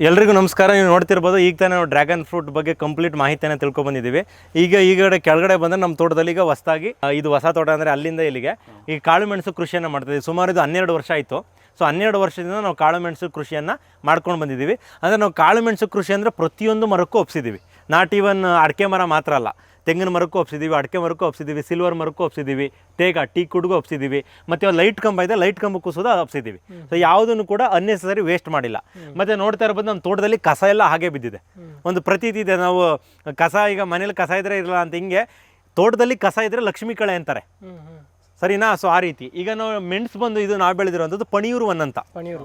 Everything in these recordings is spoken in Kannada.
ಎಲ್ರಿಗೂ ನಮಸ್ಕಾರ. ನೀವು ನೋಡ್ತಿರ್ಬೋದು, ಈಗ ತಾನೇ ನಾವು ಡ್ರ್ಯಾಗನ್ ಫ್ರೂಟ್ ಬಗ್ಗೆ ಕಂಪ್ಲೀಟ್ ಮಾಹಿತಿಯನ್ನು ತಿಳ್ಕೊಬಂದಿದ್ದೀವಿ. ಈಗ ಕೆಳಗಡೆ ಬಂದರೆ ನಮ್ಮ ತೋಟದಲ್ಲಿ ಈಗ ಹೊಸದಾಗಿ ಇದು ಹೊಸ ತೋಟ ಅಂದರೆ ಅಲ್ಲಿಂದ ಇಲ್ಲಿಗೆ ಈ ಕಾಳು ಮೆಣಸು ಕೃಷಿಯನ್ನು ಮಾಡ್ತಿದ್ದೀವಿ. ಸುಮಾರು ಇದು 12 ವರ್ಷ ಆಯಿತು. ಸೊ 12 ವರ್ಷದಿಂದ ನಾವು ಕಾಳು ಮೆಣಸು ಕೃಷಿಯನ್ನು ಮಾಡ್ಕೊಂಡು ಬಂದಿದ್ದೀವಿ. ಅಂದರೆ ನಾವು ಕಾಳು ಮೆಣಸು ಕೃಷಿ ಅಂದರೆ ಪ್ರತಿಯೊಂದು ಮರಕ್ಕೂ ಒಪ್ಸಿದ್ದೀವಿ. ನಾಟ್ ಈವನ್ ಅಡಿಕೆ ಮರ ಮಾತ್ರ ಅಲ್ಲ, ತೆಂಗಿನ ಮರಕ್ಕೂ ಒಪ್ಸಿದ್ದೀವಿ, ಅಡಿಕೆ ಮರಕ್ಕೂ ಒಪ್ಸಿದ್ದೀವಿ, ಸಿಲ್ವರ್ ಮರಕ್ಕೂ ಒಪ್ಸಿದ್ದೀವಿ, ಟೀ ಕುಡ್ಗೂ ಒಪ್ಸಿದ್ದೀವಿ, ಮತ್ತು ಲೈಟ್ ಕಂಬ ಇದೆ, ಲೈಟ್ ಕಂಬಕ್ಕೂ ಸುದ ಒಪ್ಸಿದ್ದೀವಿ. ಸೊ ಯಾವುದನ್ನು ಕೂಡ ಅನ್ನೆಸರಿ ವೇಸ್ಟ್ ಮಾಡಿಲ್ಲ. ಮತ್ತು ನೋಡ್ತಾ ಇರ್ಬೋದು, ನಮ್ಮ ತೋಟದಲ್ಲಿ ಕಸ ಎಲ್ಲ ಹಾಗೆ ಬಿದ್ದಿದೆ. ಒಂದು ಪ್ರತೀತಿ ಇದೆ, ನಾವು ಕಸ ಈಗ ಮನೇಲಿ ಕಸ ಇದ್ರೆ ಇರಲ್ಲ ಅಂತ, ಹಿಂಗೆ ತೋಟದಲ್ಲಿ ಕಸ ಇದ್ರೆ ಲಕ್ಷ್ಮೀ ಕಳೆ ಅಂತಾರೆ, ಸರಿನಾ? ಸೊ ಆ ರೀತಿ ಈಗ ನಾವು ಮೆಣಸು ಬಂದು ಇದು ನಾವು ಬೆಳೆದಿರುವಂಥದ್ದು ಪಣಿಯೂರು ಒನ್ ಅಂತ.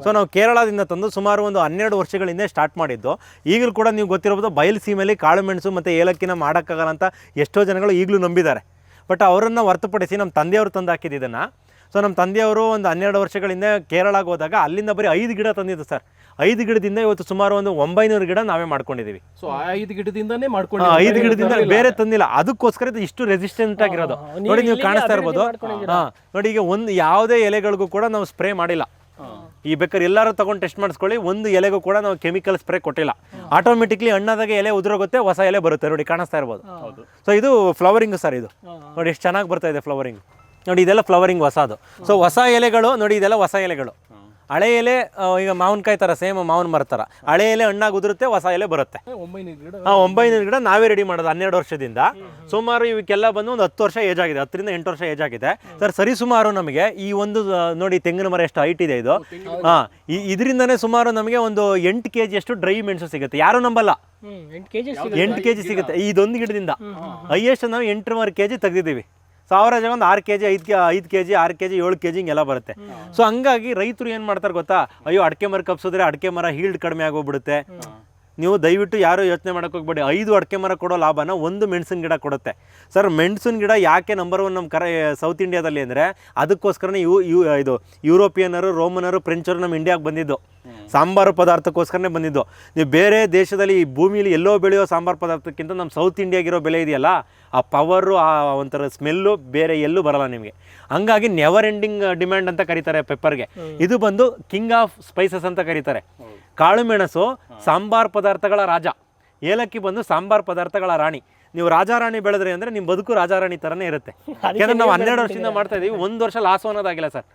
ಸೊ ನಾವು ಕೇರಳದಿಂದ ತಂದು ಸುಮಾರು ಒಂದು 12 ವರ್ಷಗಳಿಂದ ಸ್ಟಾರ್ಟ್ ಮಾಡಿದ್ದು. ಈಗಲೂ ಕೂಡ ನೀವು ಗೊತ್ತಿರ್ಬೋದು, ಬಯಲು ಸೀಮೆಯಲ್ಲಿ ಕಾಳು ಮೆಣಸು ಮತ್ತು ಏಲಕ್ಕಿನ ಮಾಡೋಕ್ಕಾಗಲ್ಲ ಅಂತ ಎಷ್ಟೋ ಜನಗಳು ಈಗಲೂ ನಂಬಿದ್ದಾರೆ. ಬಟ್ ಅವರನ್ನು ಹೊರತುಪಡಿಸಿ ನಮ್ಮ ತಂದೆಯವರು ತಂದು ಹಾಕಿದ್ದು ಇದನ್ನು. ಸೊ ನಮ್ಮ ತಂದೆಯವರು ಒಂದು 12 ವರ್ಷಗಳಿಂದ ಕೇರಳಕ್ಕೆ ಹೋದಾಗ ಅಲ್ಲಿಂದ ಬರೀ 5 ಗಿಡ ತಂದಿದ್ದು ಸರ್. 5 ಗಿಡದಿಂದ ಇವತ್ತು ಸುಮಾರು ಒಂದು 900 ಗಿಡ ನಾವೇ ಮಾಡ್ಕೊಂಡಿದ್ದೀವಿ. ಸೊ 5 ಗಿಡದಿಂದನೇ ಮಾಡ್ಕೊಂಡು 5 ಗಿಡದಿಂದ ಬೇರೆ ತಂದಿಲ್ಲ. ಅದಕ್ಕೋಸ್ಕರ ಇದು ಇಷ್ಟು ರೆಸಿಸ್ಟೆಂಟ್ ಆಗಿರೋದು. ನೋಡಿ, ನೀವು ಕಾಣಿಸ್ತಾ ಇರ್ಬೋದು. ನೋಡಿ, ಈಗ ಒಂದು ಯಾವುದೇ ಎಲೆಗಳಿಗೂ ಕೂಡ ನಾವು ಸ್ಪ್ರೇ ಮಾಡಿಲ್ಲ. ಈ ಬೇಕಾದ್ರೆ ಎಲ್ಲರೂ ತಗೊಂಡು ಟೆಸ್ಟ್ ಮಾಡಿಸ್ಕೊಳ್ಳಿ, ಒಂದು ಎಲೆಗೂ ಕೂಡ ನಾವು ಕೆಮಿಕಲ್ ಸ್ಪ್ರೇ ಕೊಟ್ಟಿಲ್ಲ. ಆಟೋಮೆಟಿಕ್ಲಿ ಹಣ್ಣಾದಾಗ ಎಲೆ ಉದುರೋಗುತ್ತೆ, ಹೊಸ ಎಲೆ ಬರುತ್ತೆ. ನೋಡಿ, ಕಾಣಿಸ್ತಾ ಇರ್ಬೋದು. ಸೊ ಇದು ಫ್ಲವರಿಂಗ್ ಸರ್. ಇದು ನೋಡಿ ಎಷ್ಟು ಚೆನ್ನಾಗಿ ಬರ್ತಾ ಇದೆ ಫ್ಲವರಿಂಗ್. ನೋಡಿ, ಇದೆಲ್ಲ ಫ್ಲವರಿಂಗ್ ಹೊಸದು. ಸೊ ಹೊಸ ಎಲೆಗಳು ನೋಡಿ, ಇದೆಲ್ಲ ಹೊಸ ಎಲೆಗಳು. ಹಳೆ ಎಲೆ ಈಗ ಮಾವಿನಕಾಯಿ ಥರ, ಸೇಮ್ ಮಾವಿನ ಮರ ಥರ ಹಳೆ ಎಲೆ ಹಣ್ಣಾಗಿ ಉದುರುತ್ತೆ, ಹೊಸ ಎಲೆ ಬರುತ್ತೆ. 900 ಗಿಡ ನಾವೇ ರೆಡಿ ಮಾಡೋದು 12 ವರ್ಷದಿಂದ. ಸುಮಾರು ಇವಕ್ಕೆಲ್ಲ ಬಂದು ಒಂದು 10 ವರ್ಷ ಏಜ್ ಆಗಿದೆ, 10ರಿಂದ 8 ವರ್ಷ ಏಜ್ ಆಗಿದೆ ಸರ್. ಸರಿ ಸುಮಾರು ನಮಗೆ ಈ ಒಂದು ನೋಡಿ ತೆಂಗಿನ ಮರ ಎಷ್ಟು ಹೈಟ್ ಇದೆ ಇದು. ಇದರಿಂದನೇ ಸುಮಾರು ನಮಗೆ ಒಂದು 8 kg ಅಷ್ಟು ಡ್ರೈ ಮೆಣಸು ಸಿಗುತ್ತೆ. ಯಾರು ನಂಬಲ್ಲ, 8 kg ಸಿಗುತ್ತೆ ಇದೊಂದು ಗಿಡದಿಂದ. ಹೈಯೆಸ್ಟ್ ನಾವು 8.5 kg ತೆಗೆದಿದ್ದೀವಿ. 1000 ಜನ ಒಂದು 6 kg, 5 kg, 6 kg, 7 kg ಹಿಂಗೆಲ್ಲ ಬರುತ್ತೆ. ಸೊ ಹಂಗಾಗಿ ರೈತರು ಏನು ಮಾಡ್ತಾರೆ ಗೊತ್ತಾ, ಅಯ್ಯೋ ಅಡಿಕೆ ಮರ ಕಪ್ಸಿದ್ರೆ ಅಡಿಕೆ ಮರ ಹೀಲ್ಡ್ ಕಡಿಮೆ ಆಗೋಗ್ಬಿಡುತ್ತೆ. ನೀವು ದಯವಿಟ್ಟು ಯಾರು ಯೋಚನೆ ಮಾಡೋಕೆ ಹೋಗ್ಬೇಡಿ. 5 ಅಡಿಕೆ ಮರ ಕೊಡೋ ಲಾಭನ 1 ಮೆಣಸಿನ ಗಿಡ ಕೊಡುತ್ತೆ ಸರ್. ಮೆಣಸಿನ ಗಿಡ ಯಾಕೆ ನಂಬರ್ 1 ನಮ್ಮ ಸೌತ್ ಇಂಡಿಯಾದಲ್ಲಿ ಅಂದರೆ ಅದಕ್ಕೋಸ್ಕರನೇ ಇದು ಯುರೋಪಿಯನ್ನರು, ರೋಮನರು, ಫ್ರೆಂಚರು ನಮ್ಮ ಇಂಡಿಯಾಗೆ ಬಂದಿದ್ದು. ಸಾಂಬಾರು ಪದಾರ್ಥಕ್ಕೋಸ್ಕರನೇ ಬಂದಿದ್ದು. ನೀವು ಬೇರೆ ದೇಶದಲ್ಲಿ ಈ ಭೂಮಿಲಿ ಎಲ್ಲೋ ಬೆಳೆಯೋ ಸಾಂಬಾರು ಪದಾರ್ಥಕ್ಕಿಂತ ನಮ್ಮ ಸೌತ್ ಇಂಡಿಯಾಗಿರೋ ಬೆಲೆ ಇದೆಯಲ್ಲ, ಆ ಪವರು, ಆ ಒಂಥರ ಸ್ಮೆಲ್ಲು ಬೇರೆ ಎಲ್ಲೂ ಬರಲ್ಲ ನಿಮಗೆ. ಹಂಗಾಗಿ ನೆವರ್ ಎಂಡಿಂಗ್ ಡಿಮ್ಯಾಂಡ್ ಅಂತ ಕರೀತಾರೆ ಪೆಪ್ಪರ್ಗೆ. ಇದು ಬಂದು ಕಿಂಗ್ ಆಫ್ ಸ್ಪೈಸಸ್ ಅಂತ ಕರೀತಾರೆ. ಕಾಳು ಮೆಣಸು ಸಾಂಬಾರು ಪದಾರ್ಥಗಳ ರಾಜ, ಏಲಕ್ಕಿ ಬಂದು ಸಾಂಬಾರು ಪದಾರ್ಥಗಳ ರಾಣಿ. ನೀವು ರಾಜಾರಾಣಿ ಬೆಳೆದ್ರಿ ಅಂದರೆ ನಿಮ್ಮ ಬದುಕು ರಾಜಾರಾಣಿ ಥರನೇ ಇರುತ್ತೆ. ಯಾಕಂದ್ರೆ ನಾವು 12 ವರ್ಷದಿಂದ ಮಾಡ್ತಾ ಇದ್ದೀವಿ. 1 ವರ್ಷ ಲಾಸ್ ಅನ್ನೋದಾಗಿಲ್ಲ ಸರ್.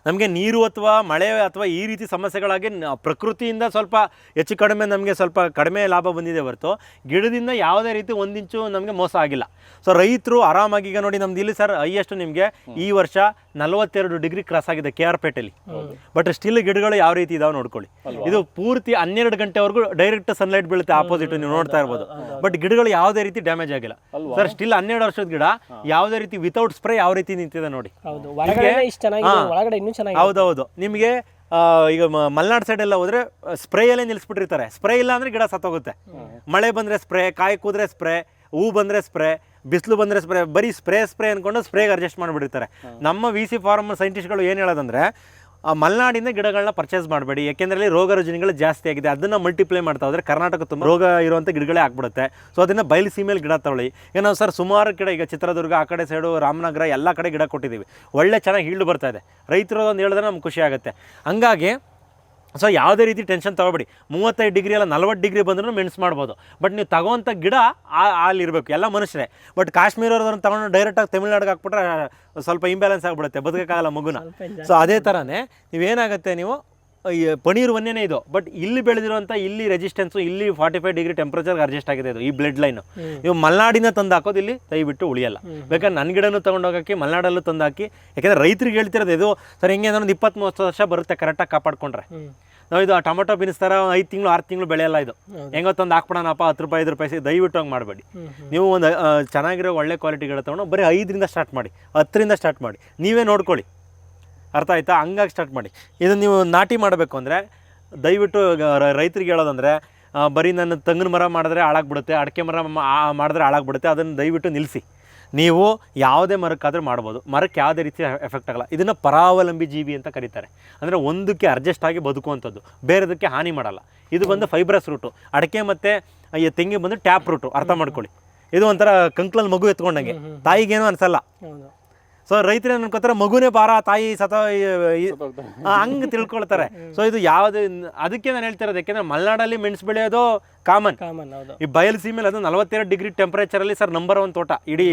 ನಮಗೆ ನೀರು ಅಥವಾ ಮಳೆ ಅಥವಾ ಈ ರೀತಿ ಸಮಸ್ಯೆಗಳಾಗಿ ಪ್ರಕೃತಿಯಿಂದ ಸ್ವಲ್ಪ ಹೆಚ್ಚು ಕಡಿಮೆ ನಮಗೆ ಸ್ವಲ್ಪ ಕಡಿಮೆ ಲಾಭ ಬಂದಿದೆ ಹೊರತು ಗಿಡದಿಂದ ಯಾವುದೇ ರೀತಿ 1 ಇಂಚು ನಮಗೆ ಮೋಸ ಆಗಿಲ್ಲ. ಸೊ ರೈತರು ಆರಾಮಾಗಿ ಈಗ ನೋಡಿ, ನಮ್ದು ಇಲ್ಲಿ ಸರ್ ಹೈಯೆಸ್ಟ್ ನಿಮಗೆ ಈ ವರ್ಷ 42 ಡಿಗ್ರಿ ಕ್ರಾಸ್ ಆಗಿದೆ KR ಪೇಟೆಯಲ್ಲಿ. ಬಟ್ ಸ್ಟಿಲ್ ಗಿಡಗಳು ಯಾವ ರೀತಿ ಇದಾವೆ ನೋಡ್ಕೊಳ್ಳಿ. ಇದು ಪೂರ್ತಿ 12 ಗಂಟೆವರೆಗೂ ಡೈರೆಕ್ಟ್ ಸನ್ಲೈಟ್ ಬೀಳುತ್ತೆ ಆಪೋಸಿಟ್, ನೀವು ನೋಡ್ತಾ ಇರ್ಬೋದು. ಬಟ್ ಗಿಡಗಳು ಯಾವುದೇ ರೀತಿ ಡ್ಯಾಮೇಜ್ ಆಗಿಲ್ಲ ಸರ್. ಸ್ಟಿಲ್ 12 ವರ್ಷದ ಗಿಡ ಯಾವುದೇ ರೀತಿ ವಿತೌಟ್ ಸ್ಪ್ರೇ ಯಾವ ರೀತಿ ನಿಂತಿದೆ ನೋಡಿ. ಹೌದೌದು. ನಿಮಗೆ ಈಗ ಮಲೆನಾಡು ಸೈಡ್ ಎಲ್ಲ ಹೋದ್ರೆ ಸ್ಪ್ರೇಯಲ್ಲೇ ನಿಲ್ಲಿಸ್ಬಿಟ್ಟಿರ್ತಾರೆ. ಸ್ಪ್ರೇ ಇಲ್ಲ ಅಂದ್ರೆ ಗಿಡ ಸತ್ತೋಗುತ್ತೆ. ಮಳೆ ಬಂದ್ರೆ ಸ್ಪ್ರೇ, ಕಾಯಿ ಕೂದ್ರೆ ಸ್ಪ್ರೇ, ಹೂ ಬಂದ್ರೆ ಸ್ಪ್ರೇ, ಬಿಸಿಲು ಬಂದರೆ ಸ್ಪ್ರೇ, ಬರೀ ಸ್ಪ್ರೇ ಅಂದ್ಕೊಂಡು ಸ್ಪ್ರೇಗೆ ಅಡ್ಜಸ್ಟ್ ಮಾಡಿಬಿಟ್ಟಿರ್ತಾರೆ. ನಮ್ಮ VC ಫಾರ್ಮ್ ಸೈಂಟಿಸ್ಟ್ಗಳು ಏನು ಹೇಳೋದಂದರೆ, ಮಲೆನಾಡಿಂದ ಗಿಡಗಳನ್ನ ಪರ್ಚೇಸ್ ಮಾಡಬೇಡಿ, ಯಾಕೆಂದರೆ ಅಲ್ಲಿ ರೋಗ ರುಜಿನಗಳು ಜಾಸ್ತಿ ಆಗಿದೆ. ಅದನ್ನು ಮಲ್ಟಿಪ್ಲೈ ಮಾಡ್ತಾ ಹೋದರೆ ಕರ್ನಾಟಕ ತುಂಬ ರೋಗ ಇರುವಂಥ ಗಿಡಗಳೇ ಆಗ್ಬಿಡುತ್ತೆ. ಸೊ ಅದನ್ನು ಬಯಲು ಸೀಮೆಯಲ್ಲಿ ಗಿಡ ತಗೊಳ್ಳಿ. ಈಗ ನಾವು ಸರ್ ಸುಮಾರು ಗಿಡ ಈಗ ಚಿತ್ರದುರ್ಗ ಆ ಕಡೆ ಸೈಡು, ರಾಮನಗರ ಎಲ್ಲ ಕಡೆ ಗಿಡ ಕೊಟ್ಟಿದ್ದೀವಿ. ಒಳ್ಳೆ ಚೆನ್ನಾಗಿ ಹೀಲ್ಡ್ ಬರ್ತಾ ಇದೆ. ರೈತರು ಒಂದು ಹೇಳಿದ್ರೆ ನಮ್ಗೆ ಖುಷಿ ಆಗುತ್ತೆ. ಹಂಗಾಗಿ ಸೊ ಯಾವುದೇ ರೀತಿ ಟೆನ್ಷನ್ ತೊಗೊಬೇಡಿ. 35 ಡಿಗ್ರಿ ಅಲ್ಲ 40 ಡಿಗ್ರಿ ಬಂದ್ರೂ ಮೆಣಸು ಮಾಡ್ಬೋದು. ಬಟ್ ನೀವು ತಗೋವಂಥ ಗಿಡ ಅಲ್ಲಿರಬೇಕು. ಎಲ್ಲ ಮನುಷ್ಯರೇ. ಬಟ್ ಕಾಶ್ಮೀರವ್ರನ್ನ ತಗೊಂಡು ಡೈರೆಕ್ಟಾಗಿ ತಮಿಳ್ನಾಡಿಗೆ ಹಾಕ್ಬಿಟ್ರೆ ಸ್ವಲ್ಪ ಇಂಬ್ಯಾಲೆನ್ಸ್ ಆಗಿಬಿಡುತ್ತೆ, ಬದುಕೋಕ್ಕಾಗಲ್ಲ ಮಗುನ. ಸೊ ಅದೇ ಥರನೇ ನೀವೇನಾಗುತ್ತೆ, ನೀವು ಪನೀರ್ ಒಂದೇನೇ ಇದು. ಬಟ್ ಇಲ್ಲಿ ಬೆಳೆದಿರುವಂಥ ಇಲ್ಲಿ ರೆಸಿಸ್ಟೆನ್ಸು, ಇಲ್ಲಿ 45 ಡಿಗ್ರಿ ಟೆಂಪ್ರೇಚರ್ಗೆ ಅಡ್ಜಸ್ಟ್ ಆಗಿದೆ ಇದು, ಈ ಬ್ಲಡ್ ಲೈನು. ನೀವು ಮಲೆನಾಡಿನ ತಂದು ಹಾಕೋದು ಇಲ್ಲಿ ದಯವಿಟ್ಟು ಉಳಿಯಲ್ಲ. ಬೇಕಾದ್ರೆ ನನ್ನ ಗಿಡನೂ ತೊಗೊಂಡೋಗೋಕ್ಕೆ ಮಲೆನಾಡಲ್ಲೂ ತಂದು ಹಾಕಿ. ಯಾಕೆಂದರೆ ರೈತರಿಗೆ ಹೇಳ್ತಿರೋದು ಇದು ಸರ್, ಹೆಂಗೆ ಅಂದ್ರೆ ಒಂದು 20-30 ವರ್ಷ ಬರುತ್ತೆ ಕರೆಕ್ಟಾಗಿ ಕಾಪಾಡ್ಕೊಂಡ್ರೆ. ನಾವು ಇದು ಟೊಮೊಟೊ ಬೀನ್ಸ್ ಥರ 5 ತಿಂಗಳು 6 ತಿಂಗಳು ಬೆಳೆಯಲ್ಲ ಇದು. ಹೆಂಗೋ ತಂದು ಹಾಕ್ಬಿಡೋಣಪ್ಪ 10 ರೂಪಾಯಿ 5 ರೂಪಾಯಿ ದಯವಿಟ್ಟು ಹಂಗೆ ಮಾಡಬೇಡಿ. ನೀವು ಒಂದು ಚೆನ್ನಾಗಿರೋ ಒಳ್ಳೆ ಕ್ವಾಲಿಟಿ ಗಿಡ ತೊಗೊಂಡು ಬರೀ 5ರಿಂದ ಸ್ಟಾರ್ಟ್ ಮಾಡಿ, 10ರಿಂದ ಸ್ಟಾರ್ಟ್ ಮಾಡಿ, ನೀವೇ ನೋಡ್ಕೊಳ್ಳಿ. ಅರ್ಥ ಆಯ್ತಾ? ಹಂಗಾಗಿ ಸ್ಟಾರ್ಟ್ ಮಾಡಿ. ಇದನ್ನು ನೀವು ನಾಟಿ ಮಾಡಬೇಕು ಅಂದರೆ ದಯವಿಟ್ಟು ರೈತರಿಗೆ ಹೇಳೋದಂದರೆ, ಬರೀ ನನ್ನ ತೆಂಗಿನ ಮರ ಮಾಡಿದ್ರೆ ಹಾಳಾಗ್ಬಿಡುತ್ತೆ, ಅಡಿಕೆ ಮರ ಮಾಡಿದ್ರೆ ಹಾಳಾಗ್ಬಿಡುತ್ತೆ, ಅದನ್ನು ದಯವಿಟ್ಟು ನಿಲ್ಲಿಸಿ. ನೀವು ಯಾವುದೇ ಮರಕ್ಕಾದರೂ ಮಾಡ್ಬೋದು. ಮರಕ್ಕೆ ಯಾವುದೇ ರೀತಿ ಎಫೆಕ್ಟ್ ಆಗಲ್ಲ. ಇದನ್ನು ಪರಾವಲಂಬಿ ಜೀವಿ ಅಂತ ಕರೀತಾರೆ. ಅಂದರೆ ಒಂದಕ್ಕೆ ಅಡ್ಜಸ್ಟ್ ಆಗಿ ಬದುಕುವಂಥದ್ದು, ಬೇರೆದಕ್ಕೆ ಹಾನಿ ಮಾಡಲ್ಲ. ಇದು ಬಂದು ಫೈಬ್ರಸ್ ರೂಟು. ಅಡಿಕೆ ಮತ್ತು ತೆಂಗಿ ಬಂದು ಟ್ಯಾಪ್ ರೂಟು. ಅರ್ಥ ಮಾಡ್ಕೊಳ್ಳಿ. ಇದು ಒಂಥರ ಕಂಕ್ಲಲ್ಲಿ ಮಗು ಎತ್ಕೊಂಡಂಗೆ, ತಾಯಿಗೇನೂ ಅನಿಸಲ್ಲ. ಸೊ ರೈತರು ಏನು ಅನ್ಕೋತಾರೆ ಮಗುನೇ ಭಾರ ತಾಯಿ ಹಂಗೆ ತಿಳ್ಕೊಳ್ತಾರೆ. ಸೊ ಇದು ಯಾವ್ದು ಅದಕ್ಕೆ ನಾನು ಹೇಳ್ತಿರೋದು, ಯಾಕೆಂದ್ರೆ ಮಲೆನಾಡಲ್ಲಿ ಮೆಣಸು ಬೆಳೆಯೋದು ಕಾಮನ್. ಹೌದು. ಈ ಬಯಲು ಸೀಮೆಲಿ ಅದು 42 ಡಿಗ್ರಿ ಟೆಂಪರೇಚರಲ್ಲಿ ಸರ್ ನಂಬರ್ 1 ತೋಟ ಇಡೀ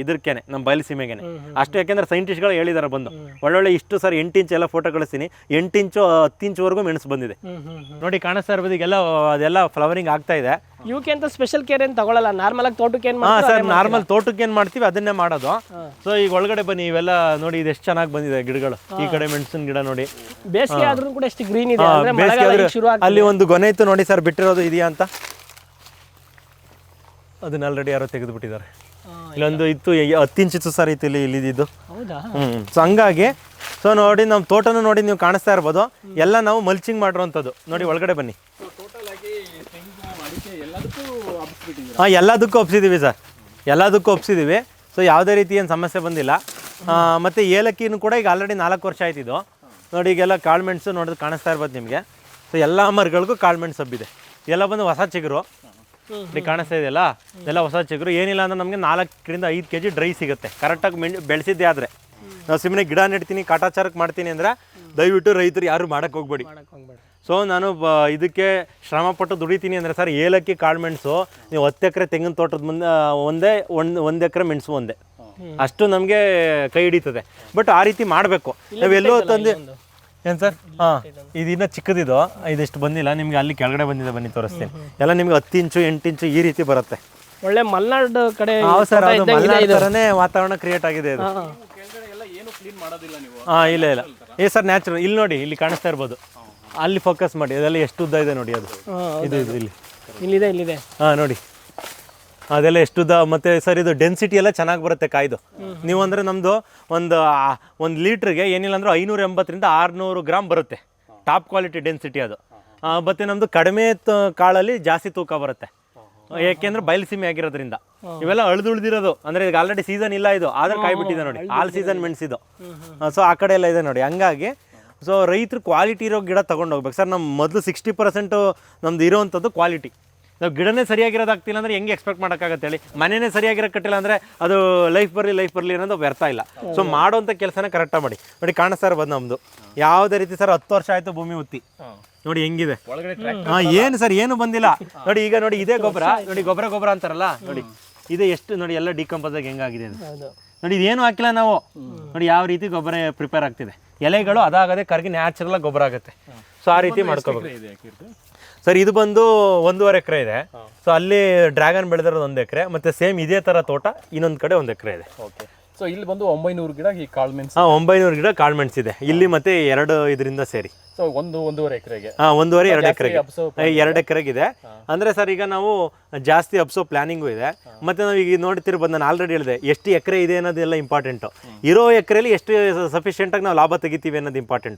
ಇದಕ್ಕೇನೆ, ನಮ್ಮ ಬಯಲು ಸೀಮೆಗೆನೆ ಅಷ್ಟು. ಯಾಕೆಂದ್ರೆ ಸೈಂಟಿಸ್ಟ್ಗಳು ಹೇಳಿದ್ದಾರೆ ಬಂದು ಒಳ್ಳೊಳ್ಳೆ ಇಷ್ಟು ಸರ್ 8 ಇಂಚ್ ಎಲ್ಲ ಫೋಟೋ ಕಳಿಸ್ತೀನಿ, 8 ಇಂಚು 10 ಇಂಚ್ವರೆಗೂ ಮೆಣಸು ಬಂದಿದೆ. ನೋಡಿ ಕಾಣಿಸ್ತಾ ಇರ್ಬೋದು, ಈಗೆಲ್ಲ ಅದೆಲ್ಲ ಫ್ಲವರಿಂಗ್ ಆಗ್ತಾ ಇದೆ. ಇವಕ್ಕೆ ಅಂತ ಸ್ಪೆಷಲ್ ಕೇರ್ ಏನು ತಗೊಳ್ಳಲ್ಲ, ನಾರ್ಮಲ್ ಆಗಿ ತೋಟಕ್ಕೆ ಏನು ಹಾಂ ಸರ್, ನಾರ್ಮಲ್ ತೋಟಕ್ಕೆ ಏನು ಮಾಡ್ತೀವಿ ಅದನ್ನೇ ಮಾಡೋದು. ಸೊ ಈಗ ಒಳಗಡೆ ಬನ್ನಿ, ಇವೆಲ್ಲ ನೋಡಿ ಇದು ಎಷ್ಟು ಚೆನ್ನಾಗಿ ಬಂದಿದೆ ಗಿಡಗಳು. ಈ ಕಡೆ ಮೆಣಸಿನ ಗಿಡ ನೋಡಿ, ಬೇಸಿಗೆ ಆದ್ರೂ ಕೂಡ ಎಷ್ಟು ಗ್ರೀನ್ ಇದೆ ಅಂದ್ರೆ ಮಳೆಗಾಲ ಈಗ ಶುರು ಆಗ್ತದೆ. ಅಲ್ಲಿ ಒಂದು ಗೊನೆ ಇತ್ತು ನೋಡಿ ಸರ್, ಬಿಟ್ಟಿರೋದು ಇದೆಯಾ ಅಂತ, ಅದನ್ನ ಆಲ್ರೆಡಿ ಯಾರೋ ತೆಗೆದು ಬಿಟ್ಟಿದ್ದಾರೆ. ಇಲ್ಲೊಂದು ಇತ್ತು 10 ಇಂಚಿತ್ತು ಸರ್ ಇತ್ತು ಇಲ್ಲಿ ಇಲ್ಲಿದ್ದು. ಹೌದಾ? ಸೊ ಹಂಗಾಗಿ ಸೊ ನೋಡಿ ನಮ್ಮ ತೋಟನೂ ನೋಡಿ ನೀವು ಕಾಣಿಸ್ತಾ ಇರ್ಬೋದು, ಎಲ್ಲ ನಾವು ಮಲ್ಚಿಂಗ್ ಮಾಡಿರೋಂಥದ್ದು. ನೋಡಿ ಒಳಗಡೆ ಬನ್ನಿ. ಹಾಂ, ಎಲ್ಲದಕ್ಕೂ ಒಪ್ಸಿದ್ದೀವಿ ಸರ್, ಎಲ್ಲದಕ್ಕೂ ಒಪ್ಸಿದ್ದೀವಿ. ಸೊ ಯಾವುದೇ ರೀತಿ ಏನು ಸಮಸ್ಯೆ ಬಂದಿಲ್ಲ. ಮತ್ತು ಏಲಕ್ಕಿನೂ ಕೂಡ ಈಗ ಆಲ್ರೆಡಿ 4 ವರ್ಷ ಆಯ್ತಿದ್ದು. ನೋಡಿ ಈಗೆಲ್ಲ ಕಾಳುಮೆಣಸು ನೋಡೋದು ಕಾಣಿಸ್ತಾ ಇರ್ಬೋದು ನಿಮಗೆ. ಸೊ ಎಲ್ಲ ಮರಗಳಿಗೂ ಕಾಳುಮೆಣಸು ಹಬ್ಬಿದೆ. ಎಲ್ಲ ಬಂದು ಹೊಸ ಚಿಗುರು ಇಲ್ಲಿ ಕಾಣಿಸ್ತಾ ಇದೆಯಲ್ಲ, ಎಲ್ಲ ಹೊಸ ಚಿಗುರು. ಏನಿಲ್ಲ ಅಂದ್ರೆ ನಮಗೆ 4 ರಿಂದ 5 kg ಡ್ರೈ ಸಿಗುತ್ತೆ ಕರೆಕ್ಟಾಗಿ ಬೆಳೆಸಿದ್ದೆ ಆದರೆ. ನಾವು ಸುಮ್ಮನೆ ಗಿಡ ನೆಡ್ತೀನಿ ಕಾಟಾಚಾರಕ್ಕೆ ಮಾಡ್ತೀನಿ ಅಂದರೆ ದಯವಿಟ್ಟು ರೈತರು ಯಾರು ಮಾಡೋಕ್ಕೆ ಹೋಗ್ಬೇಡಿ. ಸೊ ನಾನು ಇದಕ್ಕೆ ಶ್ರಮಪಟ್ಟು ದುಡಿತೀನಿ ಅಂದರೆ ಸರ್, ಏಲಕ್ಕಿ ಕಾಳುಮೆಣಸು ನೀವು 10 ಎಕರೆ ತೆಂಗಿನ ತೋಟದ ಮುಂದೆ ಒಂದು ಎಕರೆ ಮೆಣಸು ಒಂದೇ, ಅಷ್ಟು ನಮಗೆ ಕೈ ಹಿಡಿತದೆ. ಬಟ್ ಆ ರೀತಿ ಮಾಡಬೇಕು. ನಾವೆಲ್ಲೋ ತಂದು ಏನು ಸರ್? ಹಾಂ, ಇದು ಇನ್ನೂ ಚಿಕ್ಕದಿದು, ಇದಿಷ್ಟು ಬಂದಿಲ್ಲ ನಿಮಗೆ. ಅಲ್ಲಿ ಕೆಳಗಡೆ ಬಂದಿದೆ, ಬನ್ನಿ ತೋರಿಸ್ತೀನಿ. ಎಲ್ಲ ನಿಮ್ಗೆ 10 ಇಂಚು 8 ಇಂಚು ಈ ರೀತಿ ಬರುತ್ತೆ. ಒಳ್ಳೆ ಮಲೆನಾಡು ಕಡೆ ಸರ್, ಅದು ಮಲೆನಾಡು ಥರನೇ ವಾತಾವರಣ ಕ್ರಿಯೇಟ್ ಆಗಿದೆ ಇದು. ಹಾಂ, ಇಲ್ಲ ಸರ್, ನ್ಯಾಚುರಲ್. ಇಲ್ಲಿ ನೋಡಿ, ಇಲ್ಲಿ ಕಾಣಿಸ್ತಾ ಇರ್ಬೋದು, ಅಲ್ಲಿ ಫೋಕಸ್ ಮಾಡಿ, ಅದೆಲ್ಲ ಎಷ್ಟು ಉದ್ದ ಇದೆ ನೋಡಿ. ಅದು ಇದು ಇಲ್ಲಿದೆ. ಹಾಂ ನೋಡಿ, ಅದೆಲ್ಲ ಎಷ್ಟು ಉದ್ದ. ಮತ್ತು ಸರ್ ಇದು ಡೆನ್ಸಿಟಿ ಎಲ್ಲ ಚೆನ್ನಾಗಿ ಬರುತ್ತೆ ಕಾಯ್ದು. ನೀವು ಅಂದರೆ ನಮ್ಮದು ಒಂದು ಲೀಟ್ರಿಗೆ ಏನಿಲ್ಲ ಅಂದರೂ 580 ರಿಂದ 600 ಗ್ರಾಮ್ ಬರುತ್ತೆ, ಟಾಪ್ ಕ್ವಾಲಿಟಿ ಡೆನ್ಸಿಟಿ ಅದು. ಮತ್ತು ನಮ್ಮದು ಕಡಿಮೆ ಕಾಳಲ್ಲಿ ಜಾಸ್ತಿ ತೂಕ ಬರುತ್ತೆ, ಯಾಕೆಂದ್ರೆ ಬಯಲುಸೀಮೆ ಆಗಿರೋದ್ರಿಂದ. ಇವೆಲ್ಲ ಉಳಿದಿರೋದು ಅಂದರೆ ಈಗ ಆಲ್ರೆಡಿ ಸೀಸನ್ ಇಲ್ಲ ಇದು, ಆದ್ರೆ ಕಾಯಿ ಬಿಟ್ಟಿದೆ ನೋಡಿ, ಆಲ್ ಸೀಸನ್ ಮೆಣಸಿದು. ಸೊ ಆ ಕಡೆ ಎಲ್ಲ ಇದೆ ನೋಡಿ. ಹಂಗಾಗಿ ಸೊ ರೈತರು ಕ್ವಾಲಿಟಿ ಇರೋ ಗಿಡ ತೊಗೊಂಡು ಹೋಗ್ಬೇಕು ಸರ್. ನಮ್ಮ ಮೊದಲು 60% ನಮ್ದು ಇರೋವಂಥದ್ದು ಕ್ವಾಲಿಟಿ. ನಾವು ಗಿಡನೇ ಸರಿಯಾಗಿರೋದಾಗ್ತಿಲ್ಲ ಅಂದರೆ ಹೆಂಗೆ ಎಕ್ಸ್ಪೆಕ್ಟ್ ಮಾಡೋಕ್ಕಾಗತ್ತೆ ಹೇಳಿ? ಮನೆಯೇ ಸರಿಯಾಗಿರೋ ಕಟ್ಟಿಲ್ಲ ಅಂದರೆ ಅದು ಲೈಫ್ ಬರಲಿ ಅನ್ನೋದು ವ್ಯರ್ಥ ಇಲ್ಲ. ಸೊ ಮಾಡೋವಂಥ ಕೆಲಸನ ಕರೆಕ್ಟಾಗಿ ಮಾಡಿ. ನೋಡಿ ಕಾಣಿಸ್ತಾ ಇರ್ಬೋದು ನಮ್ಮದು ಯಾವುದೇ ರೀತಿ ಸರ್ 10 ವರ್ಷ ಆಯಿತು ಭೂಮಿ ಉತ್ತಿ. ನೋಡಿ ಹೆಂಗಿದೆ. ಹಾಂ, ಏನು ಸರ್ ಏನು ಬಂದಿಲ್ಲ ನೋಡಿ. ಈಗ ನೋಡಿ ಇದೇ ಗೊಬ್ಬರ ನೋಡಿ, ಗೊಬ್ಬರ ಅಂತಾರಲ್ಲ ನೋಡಿ, ಇದೆ ಎಷ್ಟು ನೋಡಿ ಎಲ್ಲ ಡಿಕಂಪೋಸ್ ಆಗಿ ಹೆಂಗಾಗಿದೆ ಅದು. ನೋಡಿ ಇದೇನು ಹಾಕಿಲ್ಲ ನಾವು. ನೋಡಿ ಯಾವ ರೀತಿ ಗೊಬ್ಬರ ಪ್ರಿಪೇರ್ ಆಗ್ತಿದೆ. ಎಲೆಗಳು ಅದಾಗದೆ ಕರಗಿ ನ್ಯಾಚುರಲ್ ಗೊಬ್ಬರ ಆಗುತ್ತೆ. ಸೊ ಆ ರೀತಿ ಮಾಡ್ಕೋಬೇಕು ಸರ್. ಇದು ಬಂದು 1.5 ಎಕರೆ ಇದೆ. ಸೊ ಅಲ್ಲಿ ಡ್ರ್ಯಾಗನ್ ಬೆಳೆದಿರೋದು 1 ಎಕರೆ, ಮತ್ತೆ ಸೇಮ್ ಇದೇ ತರ ತೋಟ ಇನ್ನೊಂದು ಕಡೆ 1 ಎಕರೆ ಇದೆ. ಓಕೆ. ಸೊ ಇಲ್ಲಿ ಬಂದು 900 ಗಿಡ ಈ ಕಾಳುಮೆಣಸು. 900 ಗಿಡ ಕಾಳುಮೆಣಸು ಇದೆ ಇಲ್ಲಿ, ಮತ್ತೆ 2 ಇದರಿಂದ ಸೇರಿ. ಸೊ 1.5 ಎಕರೆಗೆ. 1.5-2 ಎಕರೆಗೆ 2 ಎಕರೆಗಿದೆ. ಅಂದರೆ ಸರ್ ಈಗ ನಾವು ಜಾಸ್ತಿ ಅಬ್ಸೋ ಪ್ಲಾನಿಂಗು ಇದೆ. ಮತ್ತು ನಾವು ಈಗ ನೋಡ್ತಿರ್ಬೋದು, ನಾನು ಆಲ್ರೆಡಿ ಹೇಳಿದೆ ಎಷ್ಟು ಎಕರೆ ಇದೆ ಅನ್ನೋದೆಲ್ಲ ಇಂಪಾರ್ಟೆಂಟು. ಇರೋ ಎಕರೆಯಲ್ಲಿ ಎಷ್ಟು ಸಫಿಷಿಯೆಂಟಾಗಿ ನಾವು ಲಾಭ ತೆಗಿತೀವಿ ಅನ್ನೋದು ಇಂಪಾರ್ಟೆಂಟು.